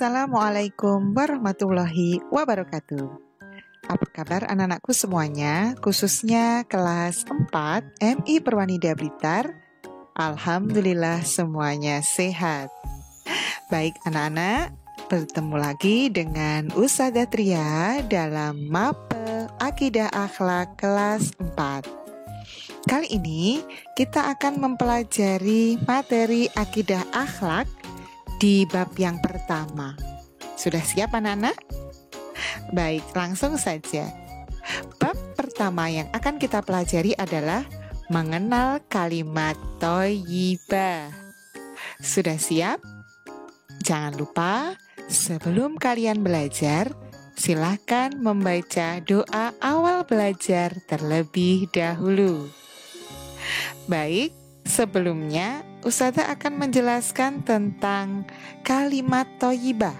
Assalamualaikum warahmatullahi wabarakatuh. Apa kabar anak-anakku semuanya, khususnya kelas 4 MI Perwanida Blitar? Alhamdulillah semuanya sehat. Baik anak-anak, bertemu lagi dengan Ustazah Tria dalam MAPE Akidah Akhlak kelas 4. Kali ini kita akan mempelajari materi akidah akhlak di bab yang pertama. Sudah siap anak-anak? Baik, langsung saja. Bab pertama yang akan kita pelajari adalah mengenal kalimat thayyibah. Sudah siap? Jangan lupa, sebelum kalian belajar, silakan membaca doa awal belajar terlebih dahulu. Baik, sebelumnya Ustazah akan menjelaskan tentang kalimat thayyibah.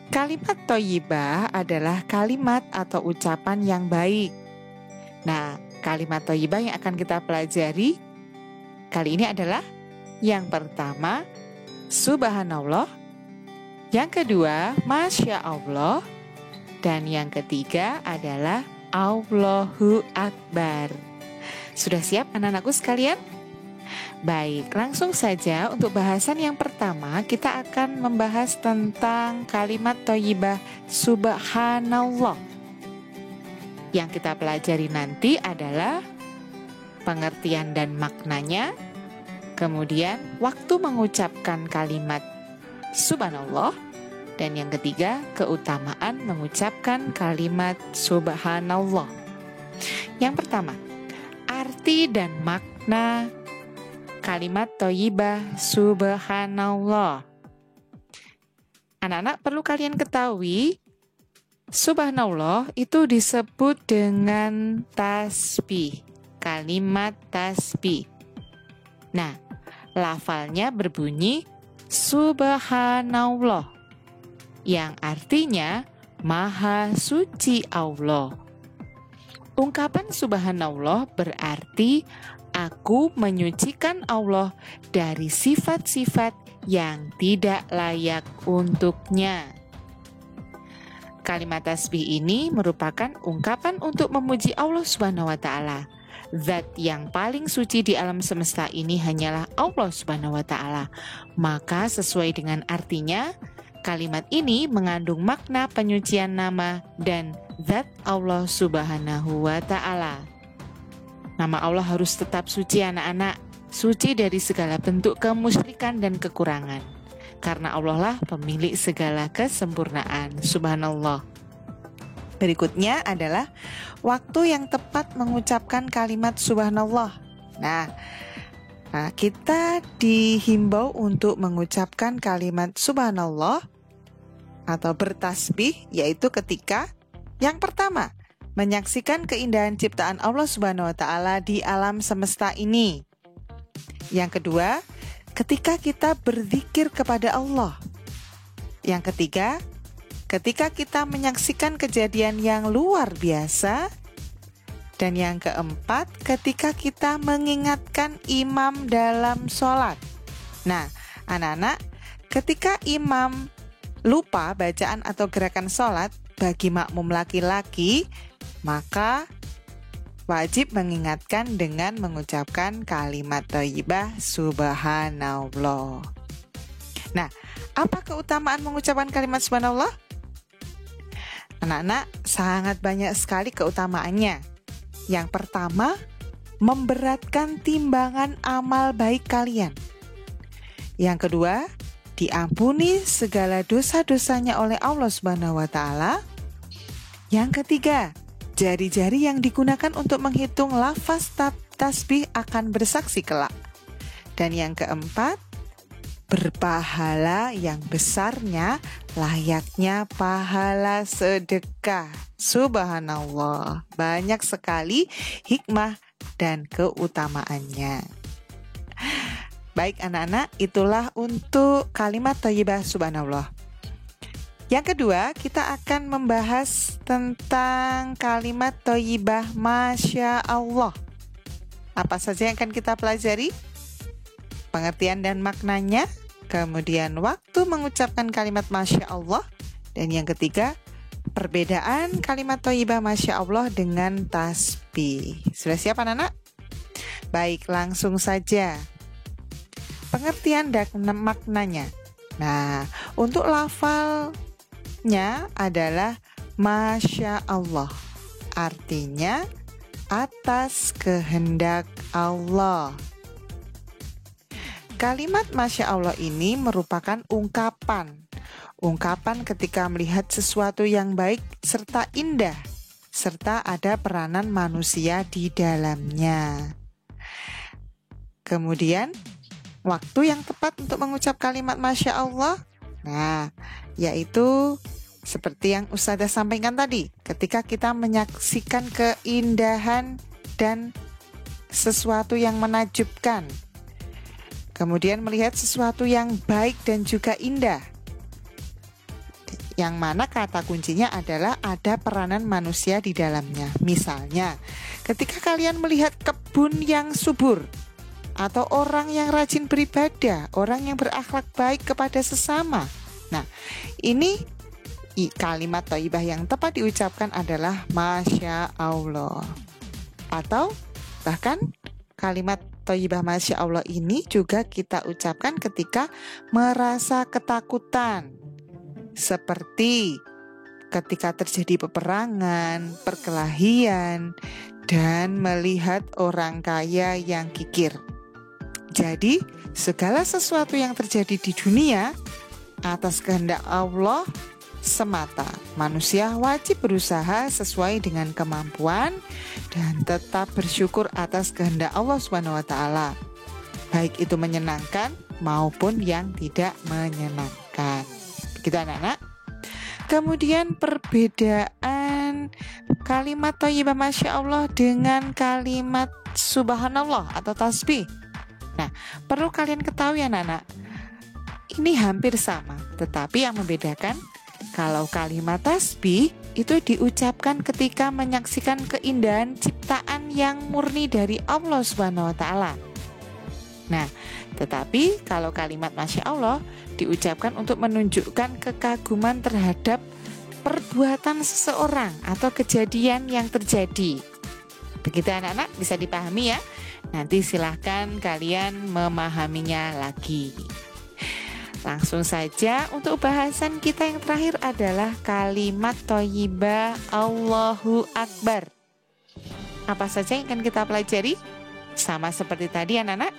Kalimat thayyibah adalah kalimat atau ucapan yang baik. Nah, kalimat thayyibah yang akan kita pelajari kali ini adalah yang pertama, Subhanallah, yang kedua, Masya Allah, dan yang ketiga adalah Allahu Akbar. Sudah siap anak-anakku sekalian? Baik, langsung saja untuk bahasan yang pertama kita akan membahas tentang kalimat thayyibah Subhanallah. Yang kita pelajari nanti adalah pengertian dan maknanya, kemudian waktu mengucapkan kalimat Subhanallah, dan yang ketiga keutamaan mengucapkan kalimat Subhanallah. Yang pertama, arti dan makna kalimat thayyibah Subhanallah. Anak-anak perlu kalian ketahui, Subhanallah itu disebut dengan tasbih, kalimat tasbih. Nah, lafalnya berbunyi Subhanallah, yang artinya Maha Suci Allah. Ungkapan Subhanallah berarti aku menyucikan Allah dari sifat-sifat yang tidak layak untuknya. Kalimat tasbih ini merupakan ungkapan untuk memuji Allah Subhanahu wa Ta'ala. Zat yang paling suci di alam semesta ini hanyalah Allah Subhanahu wa Ta'ala. Maka sesuai dengan artinya, kalimat ini mengandung makna penyucian nama dan zat Allah Subhanahu wa Ta'ala. Nama Allah harus tetap suci anak-anak, suci dari segala bentuk kemusyrikan dan kekurangan. Karena Allah lah pemilik segala kesempurnaan. Subhanallah. Berikutnya adalah waktu yang tepat mengucapkan kalimat Subhanallah. Nah, kita dihimbau untuk mengucapkan kalimat Subhanallah atau bertasbih, yaitu ketika yang pertama, menyaksikan keindahan ciptaan Allah Subhanahu wa Ta'ala di alam semesta ini. Yang kedua, ketika kita berzikir kepada Allah. Yang ketiga, ketika kita menyaksikan kejadian yang luar biasa. Dan yang keempat, ketika kita mengingatkan imam dalam sholat. Nah, anak-anak, ketika imam lupa bacaan atau gerakan sholat bagi makmum laki-laki, maka wajib mengingatkan dengan mengucapkan kalimat thayyibah Subhanallah. Nah, apa keutamaan mengucapkan kalimat Subhanallah? Anak-anak, sangat banyak sekali keutamaannya. Yang pertama, memberatkan timbangan amal baik kalian. Yang kedua, diampuni segala dosa-dosanya oleh Allah Subhanahu wa Ta'ala. Yang ketiga, jari-jari yang digunakan untuk menghitung lafaz tasbih akan bersaksi kelak. Dan yang keempat, berpahala yang besarnya layaknya pahala sedekah. Subhanallah, banyak sekali hikmah dan keutamaannya. Baik anak-anak, itulah untuk kalimat thayyibah Subhanallah. Yang kedua, kita akan membahas tentang kalimat thayyibah Masya Allah. Apa saja yang akan kita pelajari? Pengertian dan maknanya, kemudian waktu mengucapkan kalimat Masya Allah, dan yang ketiga, perbedaan kalimat thayyibah Masya Allah dengan tasbih. Sudah siap anak-anak? Baik, langsung saja. Pengertian dan maknanya. Nah, untuk lafalnya adalah Masya Allah. Artinya atas kehendak Allah. Kalimat Masya Allah ini merupakan ungkapan ketika melihat sesuatu yang baik serta indah, serta ada peranan manusia di dalamnya. Kemudian, waktu yang tepat untuk mengucap kalimat Masya Allah, nah, yaitu seperti yang Ustazah sampaikan tadi, ketika kita menyaksikan keindahan dan sesuatu yang menakjubkan, kemudian melihat sesuatu yang baik dan juga indah, yang mana kata kuncinya adalah ada peranan manusia di dalamnya. Misalnya, ketika kalian melihat kebun yang subur, atau orang yang rajin beribadah, orang yang berakhlak baik kepada sesama. Nah, ini kalimat thayyibah yang tepat diucapkan adalah Masya Allah. Atau bahkan kalimat thayyibah Masya Allah ini juga kita ucapkan ketika merasa ketakutan, seperti ketika terjadi peperangan, perkelahian, dan melihat orang kaya yang kikir. Jadi, segala sesuatu yang terjadi di dunia atas kehendak Allah semata. Manusia wajib berusaha sesuai dengan kemampuan dan tetap bersyukur atas kehendak Allah SWT, baik itu menyenangkan maupun yang tidak menyenangkan. Begitu anak-anak. Kemudian perbedaan kalimat thayyibah Masya Allah dengan kalimat Subhanallah atau tasbih. Nah, perlu kalian ketahui anak-anak, ini hampir sama, tetapi yang membedakan, kalau kalimat tasbih itu diucapkan ketika menyaksikan keindahan ciptaan yang murni dari Allah SWT. Nah, tetapi kalau kalimat Masya Allah diucapkan untuk menunjukkan kekaguman terhadap perbuatan seseorang atau kejadian yang terjadi. Begitu anak-anak, bisa dipahami ya? Nanti silahkan kalian memahaminya lagi. Langsung saja untuk bahasan kita yang terakhir adalah kalimat thayyibah Allahu Akbar. Apa saja yang akan kita pelajari? Sama seperti tadi anak-anak,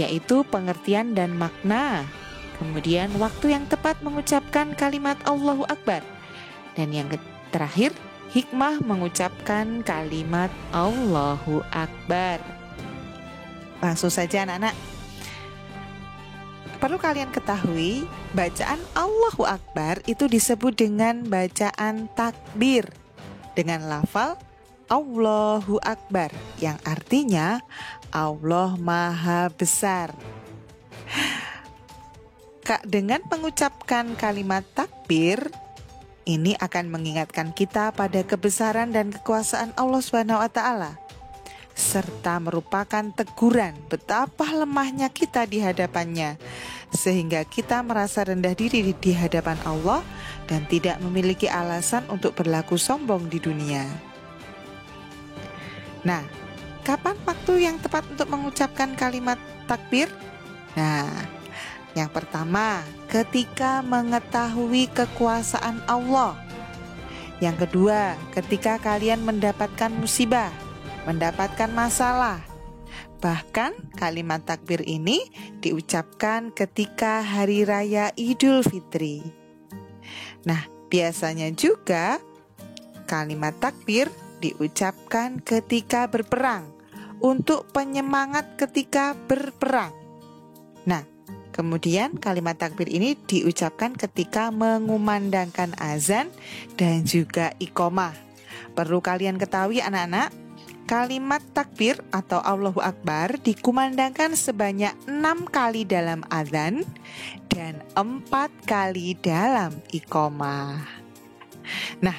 yaitu pengertian dan makna. Kemudian waktu yang tepat mengucapkan kalimat Allahu Akbar. Dan yang terakhir, hikmah mengucapkan kalimat Allahu Akbar. Langsung saja anak-anak. Perlu kalian ketahui, bacaan Allahu Akbar itu disebut dengan bacaan takbir dengan lafal Allahu Akbar, yang artinya Allah Maha Besar. Dengan mengucapkan kalimat takbir, ini akan mengingatkan kita pada kebesaran dan kekuasaan Allah SWT, serta merupakan teguran betapa lemahnya kita di hadapannya, sehingga kita merasa rendah diri di hadapan Allah dan tidak memiliki alasan untuk berlaku sombong di dunia. Nah, kapan waktu yang tepat untuk mengucapkan kalimat takbir? Nah, yang pertama, ketika mengetahui kekuasaan Allah. Yang kedua, ketika kalian mendapatkan musibah, mendapatkan masalah. Bahkan kalimat takbir ini diucapkan ketika hari raya Idul Fitri. Nah, biasanya juga kalimat takbir diucapkan ketika berperang, untuk penyemangat ketika berperang. Nah, kemudian kalimat takbir ini diucapkan ketika mengumandangkan azan dan juga iqomah. Perlu kalian ketahui anak-anak, kalimat takbir atau Allahu Akbar dikumandangkan sebanyak 6 kali dalam azan dan 4 kali dalam iqomah. Nah,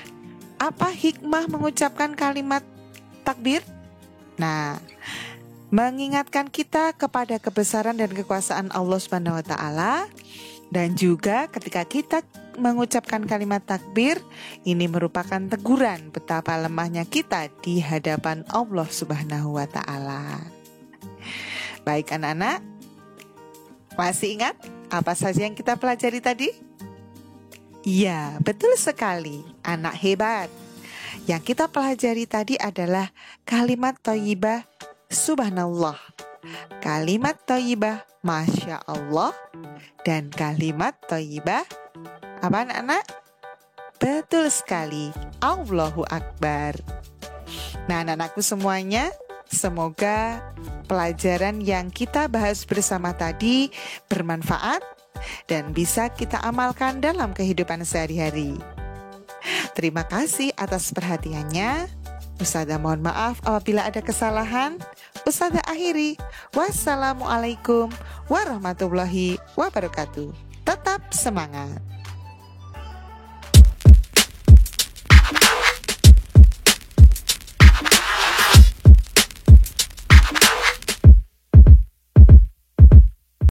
apa hikmah mengucapkan kalimat takbir? Nah, mengingatkan kita kepada kebesaran dan kekuasaan Allah Subhanahu wa taala. Dan juga ketika kita mengucapkan kalimat takbir, ini merupakan teguran betapa lemahnya kita di hadapan Allah Subhanahu wa taala. Baik anak-anak, masih ingat apa saja yang kita pelajari tadi? Iya, betul sekali, anak hebat. Yang kita pelajari tadi adalah kalimat thayyibah subhanallah, kalimat thayyibah masya Allah, dan kalimat thayyibah apa anak-anak? Betul sekali, Allahu Akbar. Nah anak-anakku semuanya, semoga pelajaran yang kita bahas bersama tadi bermanfaat dan bisa kita amalkan dalam kehidupan sehari-hari. Terima kasih atas perhatiannya. Ustazah mohon maaf apabila ada kesalahan. Ustazah akhiri. Wassalamualaikum warahmatullahi wabarakatuh. Tetap semangat.